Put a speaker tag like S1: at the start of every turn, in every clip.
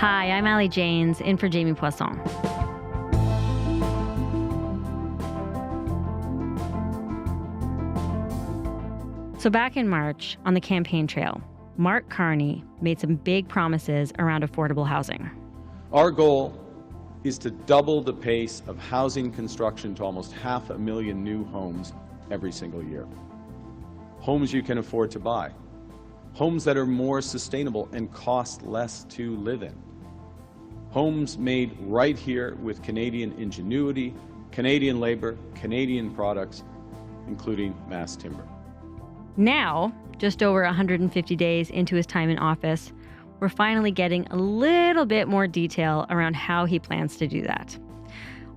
S1: Hi, I'm Ali Janes, in for Jamie Poisson. So back in March, on the campaign trail, Mark Carney made some big promises around affordable housing.
S2: Our goal is to double the pace of housing construction to almost 500,000 new homes every single year. Homes you can afford to buy. Homes that are more sustainable and cost less to live in. Homes made right here with Canadian ingenuity, Canadian labor, Canadian products, including mass timber.
S1: Now, just over 150 days into his time in office, we're finally getting a little bit more detail around how he plans to do that.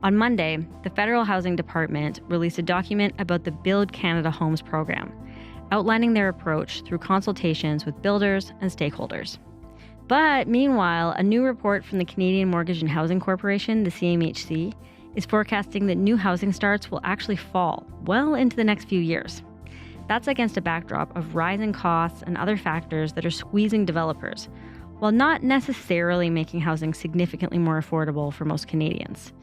S1: On Monday, the Federal Housing Department released a document about the Build Canada Homes program, outlining their approach through consultations with builders and stakeholders. But meanwhile, a new report from the Canadian Mortgage and Housing Corporation, the CMHC, is forecasting that new housing starts will actually fall well into the next few years. That's against a backdrop of rising costs and other factors that are squeezing developers, while not necessarily making housing significantly more affordable for most Canadians.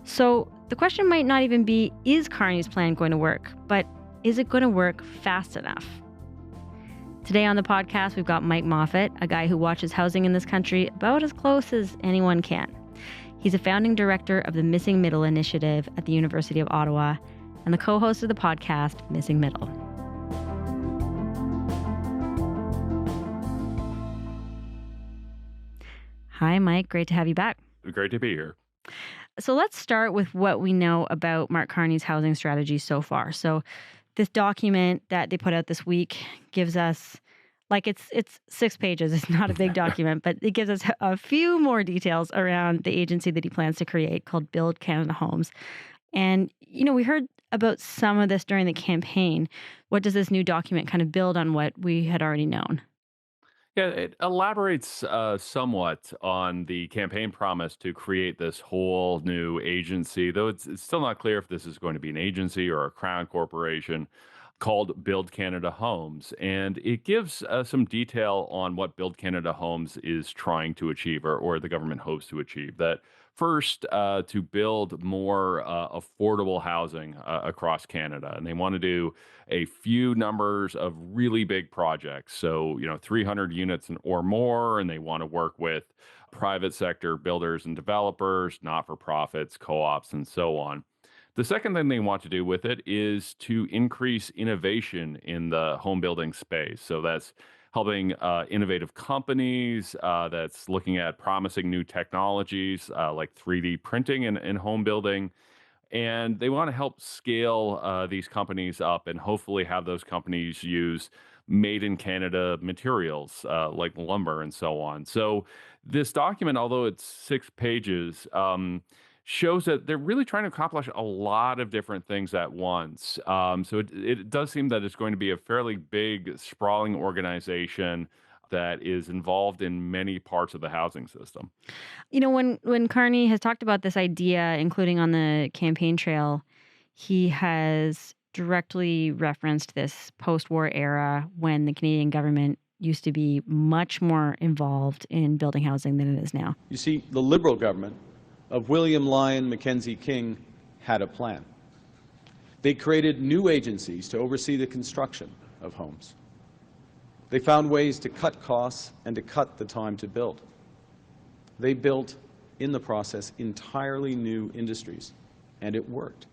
S1: So the question might not even be, is Carney's plan going to work, but is it going to work fast enough? Today on the podcast, we've got Mike Moffat, a guy who watches housing in this country about as close as anyone can. He's a founding director of the Missing Middle Initiative at the University of Ottawa and the co-host of the podcast, Missing Middle. Hi, Mike. Great to have you back.
S3: Great to be here.
S1: So let's start with what we know about Mark Carney's housing strategy so far. So this document that they put out this week gives us, it's 6 pages. It's not a big document, but it gives us a few more details around the agency that he plans to create called Build Canada Homes. And, we heard about some of this during the campaign. What does this new document kind of build on what we had already known?
S3: Yeah, it elaborates somewhat on the campaign promise to create this whole new agency, though it's still not clear if this is going to be an agency or a crown corporation called Build Canada Homes. And it gives some detail on what Build Canada Homes is trying to achieve or the government hopes to achieve. That first, to build more affordable housing across Canada. And they want to do a few numbers of really big projects. So, 300 units or more, and they want to work with private sector builders and developers, not-for-profits, co-ops, and so on. The second thing they want to do with it is to increase innovation in the home building space. So that's helping innovative companies, that's looking at promising new technologies like 3D printing in home building. And they want to help scale these companies up and hopefully have those companies use made in Canada materials like lumber and so on. So this document, although it's 6 pages, shows that they're really trying to accomplish a lot of different things at once. So it does seem that it's going to be a fairly big, sprawling organization that is involved in many parts of the housing system.
S1: When Carney has talked about this idea, including on the campaign trail, he has directly referenced this post-war era when the Canadian government used to be much more involved in building housing than it is now.
S2: You see, the Liberal government of William Lyon Mackenzie King had a plan. They created new agencies to oversee the construction of homes. They found ways to cut costs and to cut the time to build. They built, in the process, entirely new industries, and it worked.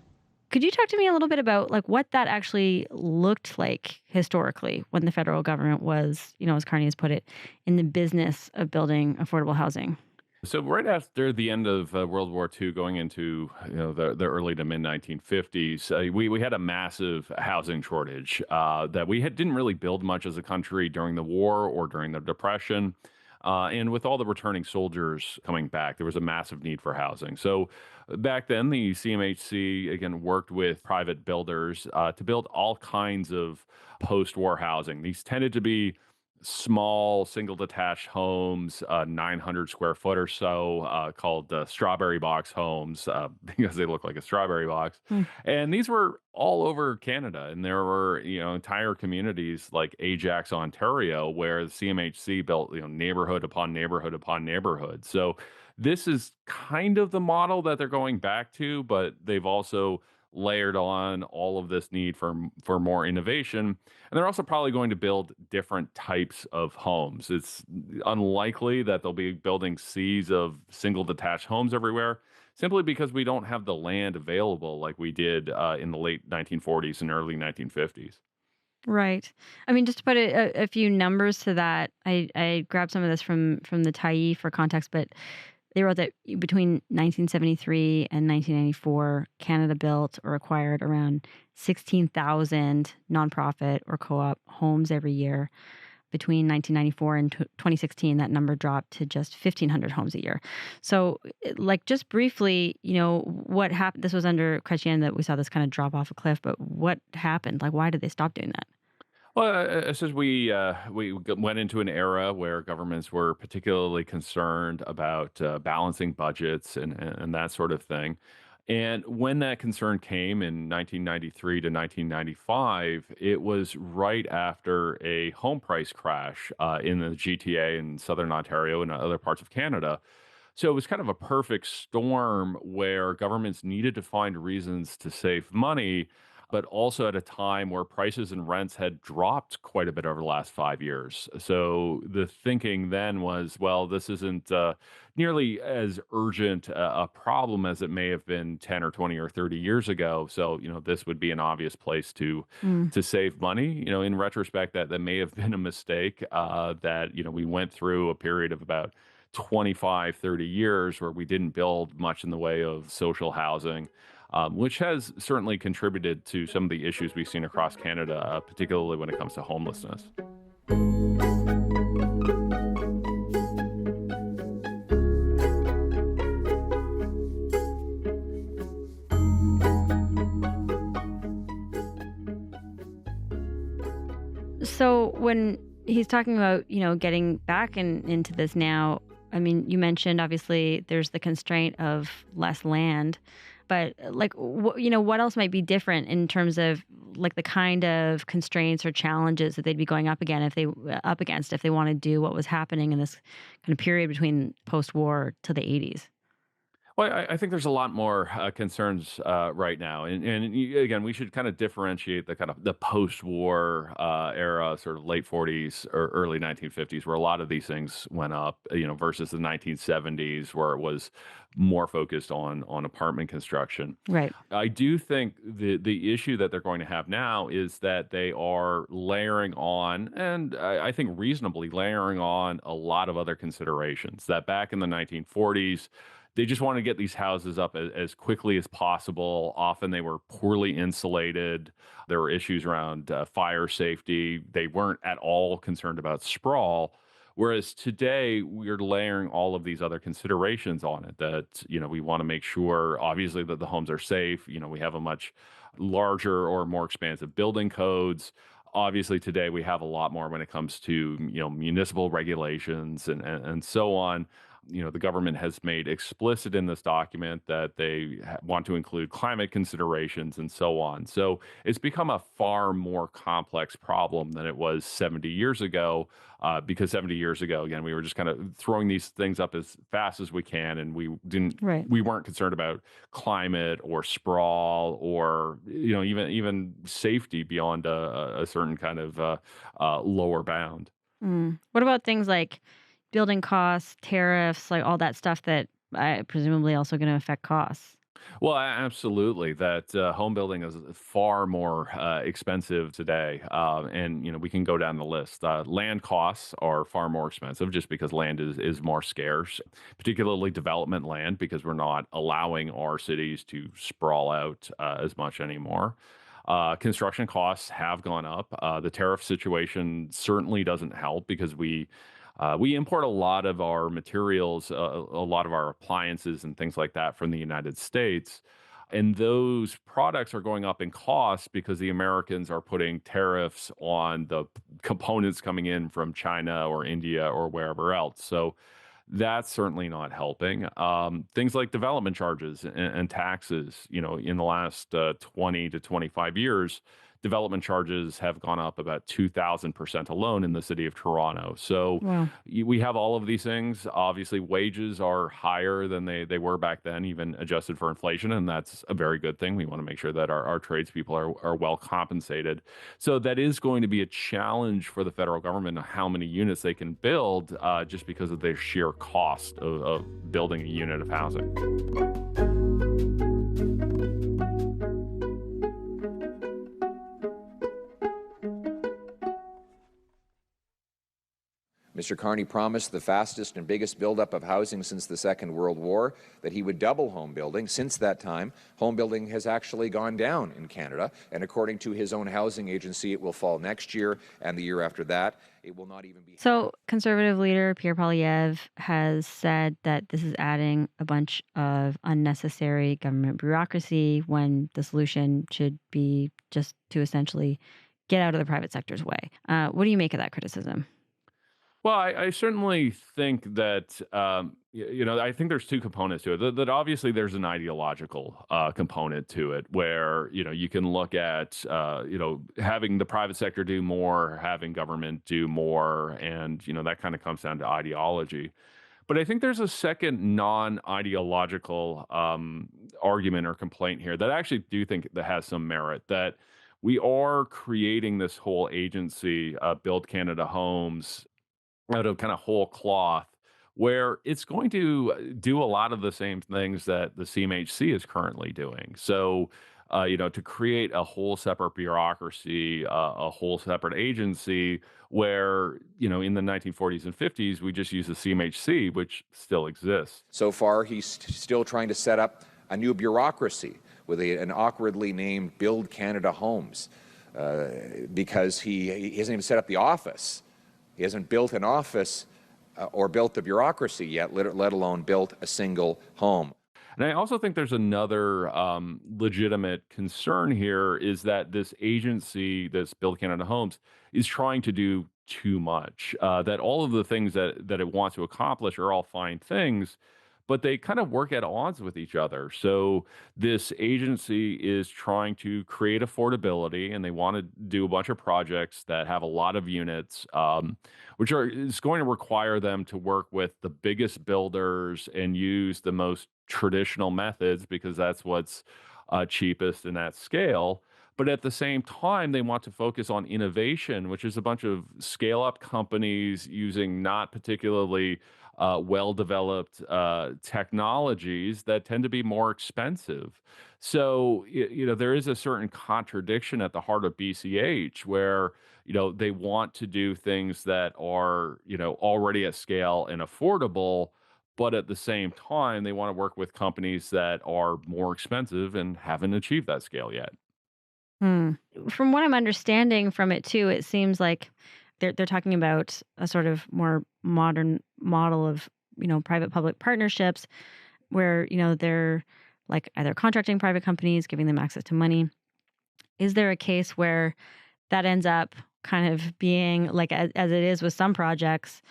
S1: Could you talk to me a little bit about what that actually looked like historically when the federal government was, as Carney has put it, in the business of building affordable housing?
S3: So right after the end of World War II, going into the early to mid 1950s, we had a massive housing shortage that we didn't really build much as a country during the war or during the Depression. And with all the returning soldiers coming back, there was a massive need for housing. So back then, the CMHC, again, worked with private builders to build all kinds of post-war housing. These tended to be small single detached homes, 900 square foot or so, called strawberry box homes, because they look like a strawberry box.
S1: Hmm.
S3: And these were all over Canada. And there were, entire communities like Ajax, Ontario, where the CMHC built, neighborhood upon neighborhood upon neighborhood. So this is kind of the model that they're going back to, but they've also layered on all of this need for more innovation, and they're also probably going to build different types of homes. It's unlikely that they'll be building seas of single detached homes everywhere, simply because we don't have the land available like we did in the late 1940s and early 1950s.
S1: Right. I mean, just to put a few numbers to that, I grabbed some of this from the Tyee for context, but they wrote that between 1973 and 1994, Canada built or acquired around 16,000 nonprofit or co-op homes every year. Between 1994 and 2016, that number dropped to just 1,500 homes a year. So, like, just briefly, what happened? This was under Chrétien that we saw this kind of drop off a cliff, but what happened? Like, why did they stop doing that?
S3: Well, as we went into an era where governments were particularly concerned about balancing budgets and that sort of thing. And when that concern came in 1993 to 1995, it was right after a home price crash in the GTA in southern Ontario and other parts of Canada. So it was kind of a perfect storm where governments needed to find reasons to save money, but also at a time where prices and rents had dropped quite a bit over the last 5 years. So the thinking then was, well, this isn't nearly as urgent a problem as it may have been 10 or 20 or 30 years ago. So, this would be an obvious place
S1: Mm,
S3: to save money. In retrospect, that may have been a mistake, that, we went through a period of about 25, 30 years where we didn't build much in the way of social housing, which has certainly contributed to some of the issues we've seen across Canada, particularly when it comes to homelessness.
S1: So when he's talking about, getting back into this now, I mean, you mentioned obviously there's the constraint of less land, but like, what else might be different in terms of like the kind of constraints or challenges that they'd be going up against if they want to do what was happening in this kind of period between post-war to the 80s?
S3: Well, I think there's a lot more concerns right now, and again, we should kind of differentiate the kind of the post-war era, sort of late 40s or early 1950s, where a lot of these things went up, versus the 1970s, where it was more focused on apartment construction.
S1: Right.
S3: I do think the issue that they're going to have now is that they are layering on, and I think reasonably layering on, a lot of other considerations. That back in the 1940s, they just wanted to get these houses up as quickly as possible. Often they were poorly insulated. There were issues around fire safety. They weren't at all concerned about sprawl. Whereas today, we're layering all of these other considerations on it that, we want to make sure, obviously, that the homes are safe. We have a much larger or more expansive building codes. Obviously, today we have a lot more when it comes to, municipal regulations and so on. The government has made explicit in this document that they want to include climate considerations and so on. So it's become a far more complex problem than it was 70 years ago, because 70 years ago, again, we were just kind of throwing these things up as fast as we can, and
S1: Right.
S3: we weren't concerned about climate or sprawl or even safety beyond a certain kind of lower bound.
S1: What about things like building costs, tariffs, like all that stuff that I presumably also going to affect costs?
S3: Well, absolutely. That home building is far more expensive today, and we can go down the list. Land costs are far more expensive just because land is more scarce, particularly development land, because we're not allowing our cities to sprawl out as much anymore. Construction costs have gone up. The tariff situation certainly doesn't help because we import a lot of our materials, a lot of our appliances and things like that from the United States. And those products are going up in cost because the Americans are putting tariffs on the components coming in from China or India or wherever else. So that's certainly not helping. Things like development charges and taxes, in the last 20 to 25 years, development charges have gone up about 2,000% alone in the city of Toronto. So
S1: Wow.
S3: we have all of these things. Obviously, wages are higher than they were back then, even adjusted for inflation, and that's a very good thing. We want to make sure that our tradespeople are well compensated. So that is going to be a challenge for the federal government on how many units they can build, just because of the sheer cost of building a unit of housing.
S4: Mr. Carney promised the fastest and biggest buildup of housing since the Second World War, that he would double home building. Since that time, home building has actually gone down in Canada, and according to his own housing agency, it will fall next year and the year after that. It will not even be...
S1: So, Conservative leader Pierre Poilievre has said that this is adding a bunch of unnecessary government bureaucracy when the solution should be just to essentially get out of the private sector's way. What do you make of that criticism?
S3: Well, I certainly think that, I think there's two components to it. That obviously there's an ideological component to it where, you can look at, having the private sector do more, having government do more, and, that kind of comes down to ideology. But I think there's a second non-ideological argument or complaint here that I actually do think that has some merit, that we are creating this whole agency, Build Canada Homes, out of kind of whole cloth, where it's going to do a lot of the same things that the CMHC is currently doing. So, to create a whole separate bureaucracy, a whole separate agency where, in the 1940s and 50s, we just use the CMHC, which still exists.
S4: So far, he's still trying to set up a new bureaucracy with an awkwardly named Build Canada Homes, because he hasn't even set up the office. He hasn't built an office or built the bureaucracy yet, let alone built a single home.
S3: And I also think there's another legitimate concern here is that this agency, this Build Canada Homes, is trying to do too much. That all of the things that it wants to accomplish are all fine things, but they kind of work at odds with each other. So this agency is trying to create affordability, and they want to do a bunch of projects that have a lot of units, which is going to require them to work with the biggest builders and use the most traditional methods because that's what's cheapest and at scale. But at the same time, they want to focus on innovation, which is a bunch of scale-up companies using not particularly well-developed technologies that tend to be more expensive. So, there is a certain contradiction at the heart of BCH where, they want to do things that are, already at scale and affordable, but at the same time, they want to work with companies that are more expensive and haven't achieved that scale yet.
S1: Hmm. From what I'm understanding from it too, it seems like they're talking about a sort of more modern model of, private-public partnerships where, they're like either contracting private companies, giving them access to money. Is there a case where that ends up kind of being like, as it is with some projects,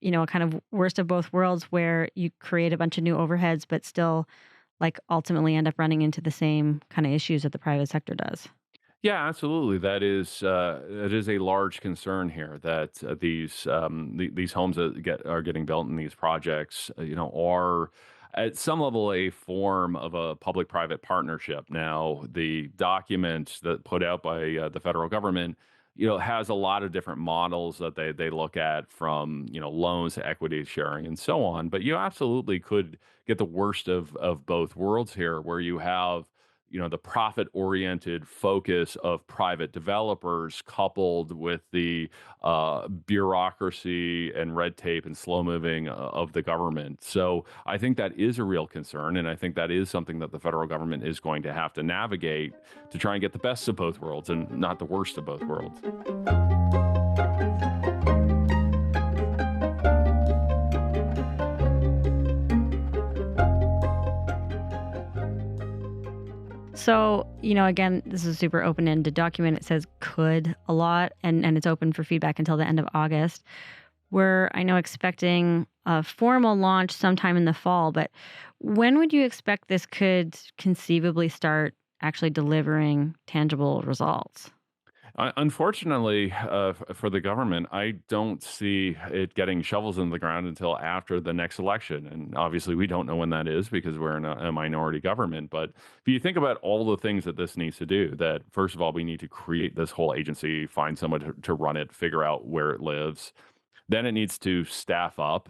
S1: a kind of worst of both worlds where you create a bunch of new overheads, but still like ultimately end up running into the same kind of issues that the private sector does?
S3: Yeah, absolutely. That is a large concern here that these homes that are getting built in these projects, are at some level a form of a public-private partnership. Now, the document that put out by the federal government, has a lot of different models that they look at from, loans to equity sharing and so on. But you absolutely could get the worst of both worlds here, where you have the profit-oriented focus of private developers coupled with the bureaucracy and red tape and slow-moving of the government. So I think that is a real concern, and I think that is something that the federal government is going to have to navigate to try and get the best of both worlds and not the worst of both worlds.
S1: So, again, this is a super open-ended document. It says could a lot, and it's open for feedback until the end of August. We're, I know, expecting a formal launch sometime in the fall, but when would you expect this could conceivably start actually delivering tangible results?
S3: Unfortunately, for the government, I don't see it getting shovels in the ground until after the next election. And obviously, we don't know when that is because we're in a minority government. But if you think about all the things that this needs to do, that first of all, we need to create this whole agency, find someone to run it, figure out where it lives. Then it needs to staff up,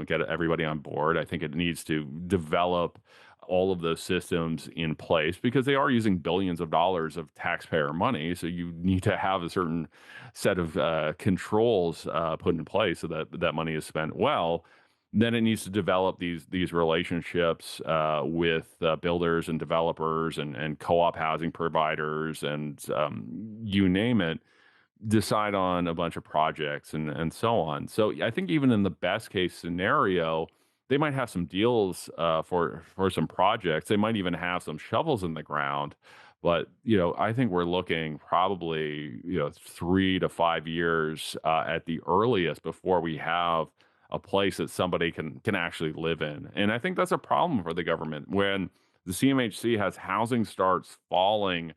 S3: get everybody on board. I think it needs to develop all of those systems in place because they are using billions of dollars of taxpayer money. So you need to have a certain set of controls put in place so that that money is spent well. Then it needs to develop these relationships with builders and developers and co-op housing providers and you name it, decide on a bunch of projects and so on. So I think even in the best case scenario, they might have some deals for some projects. They might even have some shovels in the ground. But I think we're looking probably 3 to 5 years at the earliest before we have a place that somebody can actually live in. And I think that's a problem for the government when the CMHC has housing starts falling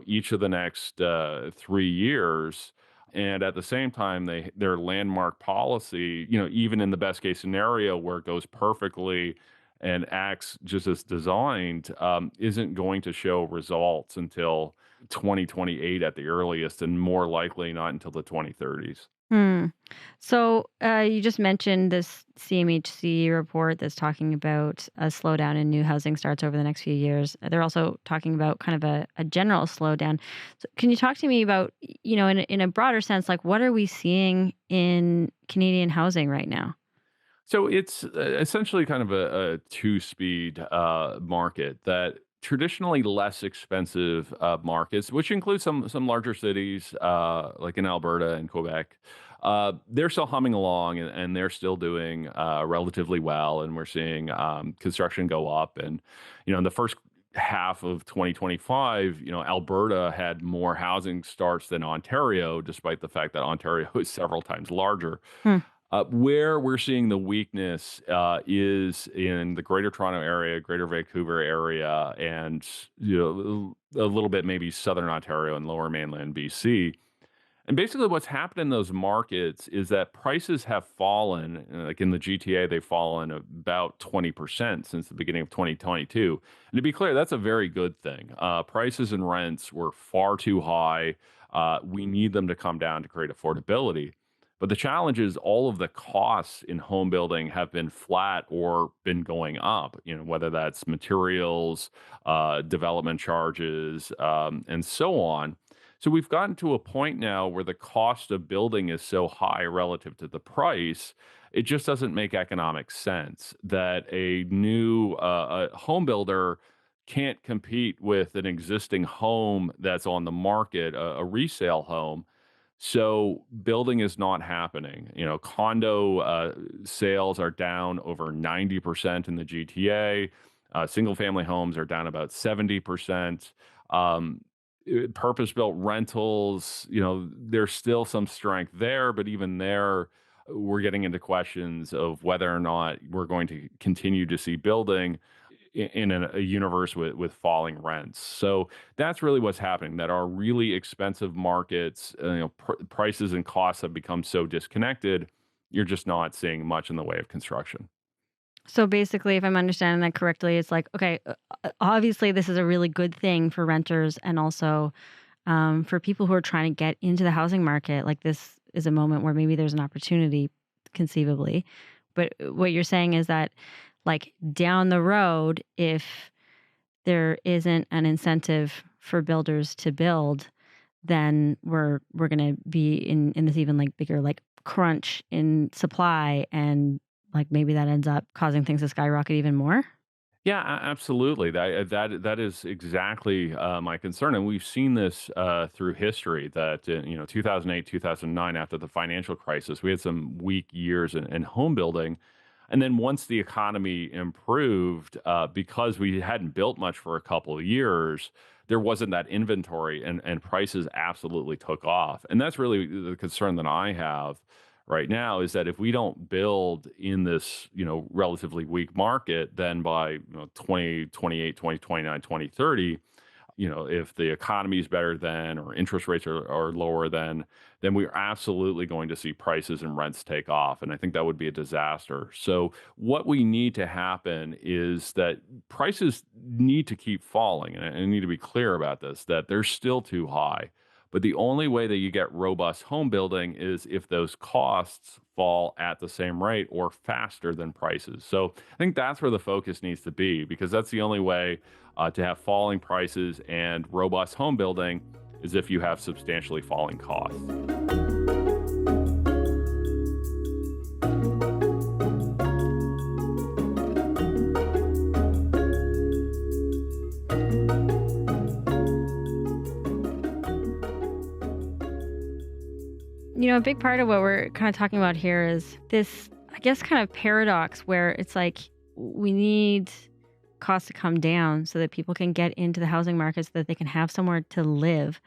S3: each of the next 3 years. And at the same time, their landmark policy, even in the best case scenario where it goes perfectly and acts just as designed, isn't going to show results until 2028 at the earliest, and more likely not until the 2030s.
S1: Hmm. So you just mentioned this CMHC report that's talking about a slowdown in new housing starts over the next few years. They're also talking about kind of a general slowdown. So can you talk to me about, in a broader sense, like what are we seeing in Canadian housing right now?
S3: So it's essentially kind of a two-speed market that traditionally less expensive markets, which includes some larger cities like in Alberta and Quebec. They're still humming along and they're still doing relatively well. And we're seeing construction go up. And, in the first half of 2025, Alberta had more housing starts than Ontario, despite the fact that Ontario is several times larger.
S1: Hmm.
S3: Where we're seeing the weakness is in the Greater Toronto area, Greater Vancouver area, and a little bit maybe Southern Ontario and Lower Mainland BC. And basically, what's happened in those markets is that prices have fallen. Like in the GTA, they've fallen about 20% since the beginning of 2022. And to be clear, that's a very good thing. Prices and rents were far too high. We need them to come down to create affordability. But the challenge is all of the costs in home building have been flat or been going up, whether that's materials, development charges, and so on. So we've gotten to a point now where the cost of building is so high relative to the price, it just doesn't make economic sense that a new home builder can't compete with an existing home that's on the market, a resale home. So building is not happening. Condo sales are down over 90% in the GTA. Single family homes are down about 70%. Purpose-built rentals, there's still some strength there, but even there, we're getting into questions of whether or not we're going to continue to see building in a universe with falling rents. So that's really what's happening, that our really expensive markets, prices and costs have become so disconnected, you're just not seeing much in the way of construction.
S1: So basically, if I'm understanding that correctly, it's like, okay, obviously this is a really good thing for renters and also for people who are trying to get into the housing market. Like this is a moment where maybe there's an opportunity conceivably. But what you're saying is that like down the road, if there isn't an incentive for builders to build, then we're going to be in this even like bigger like crunch in supply, and like maybe that ends up causing things to skyrocket even more.
S3: Yeah, absolutely. That is exactly my concern, and we've seen this through history. That 2008, 2009, after the financial crisis, we had some weak years in home building. And then once the economy improved, because we hadn't built much for a couple of years, there wasn't that inventory, and prices absolutely took off. And that's really the concern that I have right now, is that if we don't build in this, relatively weak market, then by 2028, 2029, 2030, if the economy is better then, or interest rates are lower then we're absolutely going to see prices and rents take off. And I think that would be a disaster. So what we need to happen is that prices need to keep falling. And I need to be clear about this, that they're still too high. But the only way that you get robust home building is if those costs fall at the same rate or faster than prices. So I think that's where the focus needs to be, because that's the only way to have falling prices and robust home building is if you have substantially falling costs.
S1: A big part of what we're kind of talking about here is this, I guess, kind of paradox where it's like we need costs to come down so that people can get into the housing market so that they can have somewhere to live.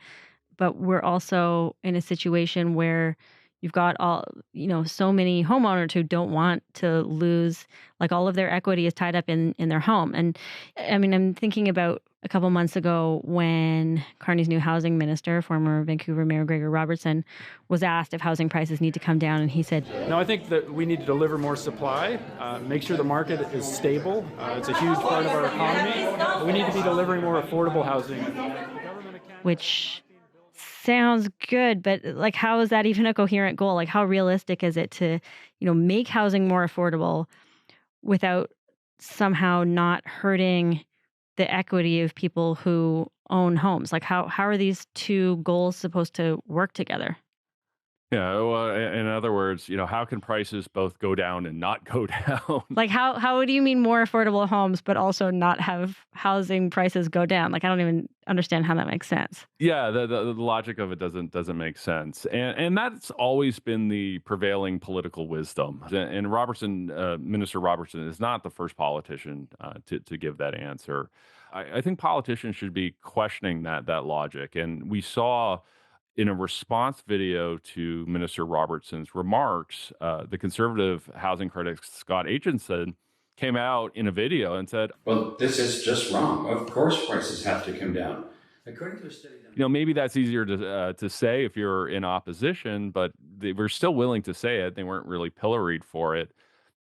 S1: But we're also in a situation where you've got so many homeowners who don't want to lose, like, all of their equity is tied up in their home. And I mean, I'm thinking about a couple months ago when Carney's new housing minister, former Vancouver Mayor Gregor Robertson, was asked if housing prices need to come down. And he said,
S5: No, I think that we need to deliver more supply, make sure the market is stable. It's a huge part of our economy. We need to be delivering more affordable housing.
S1: Which sounds good, but like, how is that even a coherent goal? Like, how realistic is it to, make housing more affordable without somehow not hurting the equity of people who own homes? Like, how are these two goals supposed to work together?
S3: Yeah, well, in other words, how can prices both go down and not go down?
S1: Like, how do you mean more affordable homes, but also not have housing prices go down? Like, I don't even understand how that makes sense.
S3: Yeah, the logic of it doesn't make sense, and that's always been the prevailing political wisdom. And Minister Robertson is not the first politician to give that answer. I think politicians should be questioning that logic, and we saw, in a response video to Minister Robertson's remarks, the conservative housing critic Scott Aitchison came out in a video and said,
S6: "Well, this is just wrong. Of course prices have to come down." According to a study done...
S3: maybe that's easier to say if you're in opposition, but they were still willing to say it. They weren't really pilloried for it.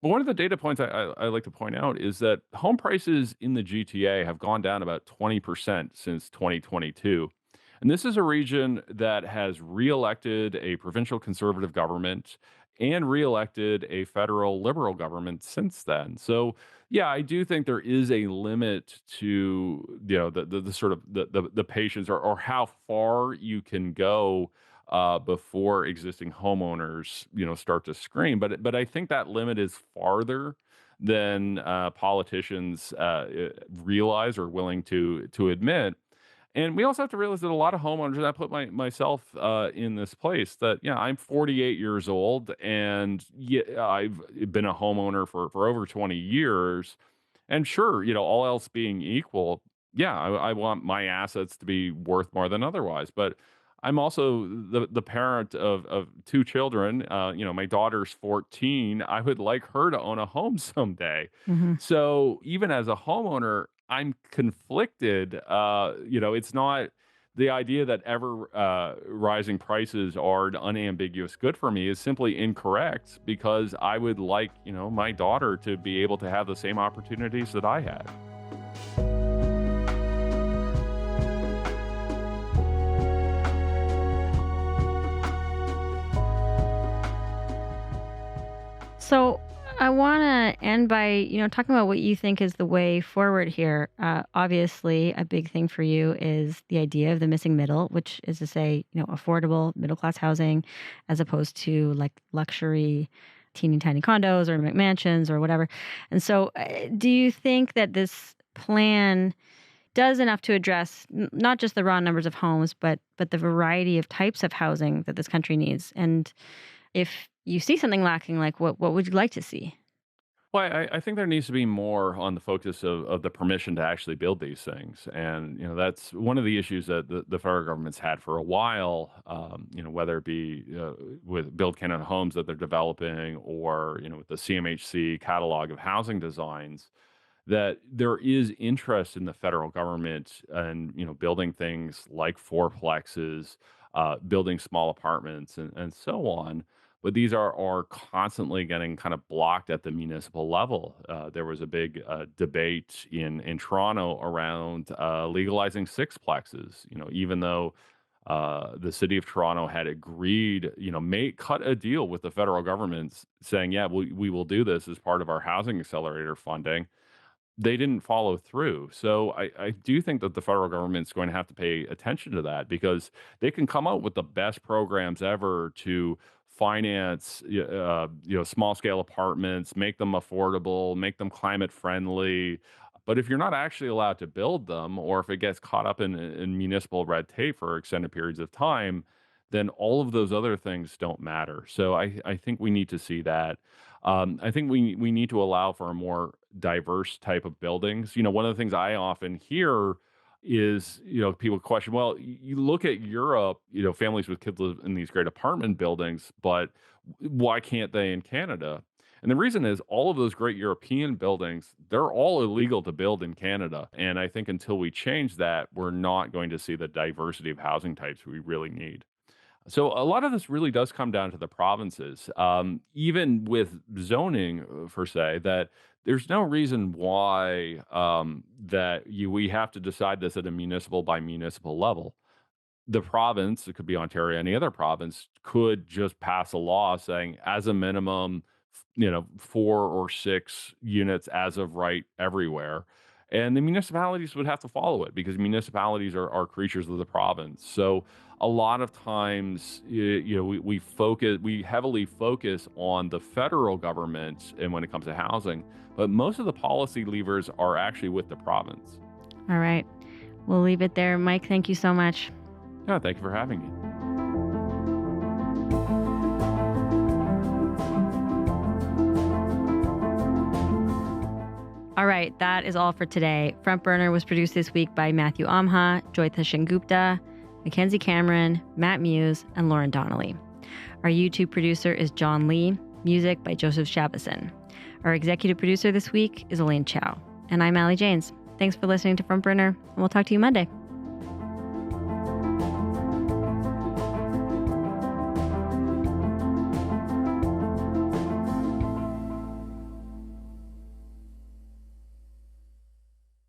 S3: But one of the data points I like to point out is that home prices in the GTA have gone down about 20% since 2022. And this is a region that has reelected a provincial conservative government and reelected a federal liberal government since then. So, yeah, I do think there is a limit to the sort of the patience or how far you can go before existing homeowners start to scream. But I think that limit is farther than politicians realize or willing to admit. And we also have to realize that a lot of homeowners, and I put myself in this place, that, I'm 48 years old, and I've been a homeowner for over 20 years. And sure, all else being equal, I want my assets to be worth more than otherwise. But I'm also the parent of two children. My daughter's 14. I would like her to own a home someday.
S1: Mm-hmm.
S3: So even as a homeowner, I'm conflicted. It's not the idea that ever rising prices are an unambiguous good for me is simply incorrect, because I would like, my daughter to be able to have the same opportunities that I had.
S1: So I want to end by, talking about what you think is the way forward here. Obviously, a big thing for you is the idea of the missing middle, which is to say, affordable middle-class housing as opposed to like luxury teeny tiny condos or McMansions or whatever. And so do you think that this plan does enough to address not just the raw numbers of homes, but the variety of types of housing that this country needs? And if you see something lacking, like what would you like to see?
S3: Well, I think there needs to be more on the focus of the permission to actually build these things. And, that's one of the issues that the federal government's had for a while, whether it be with Build Canada Homes that they're developing or, with the CMHC catalog of housing designs, that there is interest in the federal government and, building things like fourplexes, building small apartments and so on. But these are constantly getting kind of blocked at the municipal level. There was a big debate in Toronto around legalizing sixplexes. Even though the city of Toronto had agreed, cut a deal with the federal government saying, yeah, we will do this as part of our housing accelerator funding. They didn't follow through. So I do think that the federal government's going to have to pay attention to that because they can come out with the best programs ever to finance, small scale apartments, make them affordable, make them climate friendly. But if you're not actually allowed to build them, or if it gets caught up in municipal red tape for extended periods of time, then all of those other things don't matter. So I think we need to see that. I think we need to allow for a more diverse type of buildings. One of the things I often hear is, people question, well, you look at Europe, families with kids live in these great apartment buildings, but why can't they in Canada? And the reason is all of those great European buildings, they're all illegal to build in Canada. And I think until we change that, we're not going to see the diversity of housing types we really need. So a lot of this really does come down to the provinces, even with zoning, per se, that there's no reason why we have to decide this at a municipal by municipal level. The province, it could be Ontario, any other province, could just pass a law saying, as a minimum, 4 or 6 units as of right everywhere. And the municipalities would have to follow it because municipalities are creatures of the province. So a lot of times, we heavily focus on the federal government and when it comes to housing, but most of the policy levers are actually with the province.
S1: All right. We'll leave it there. Mike, thank you so much.
S3: Yeah, thank you for having me.
S1: All right, that is all for today. Front Burner was produced this week by Matthew Amha, Joytha Shengupta, Mackenzie Cameron, Matt Muse, and Lauren Donnelly. Our YouTube producer is John Lee. Music by Joseph Shabison. Our executive producer this week is Elaine Chow. And I'm Allie Janes. Thanks for listening to Front Burner, and we'll talk to you Monday.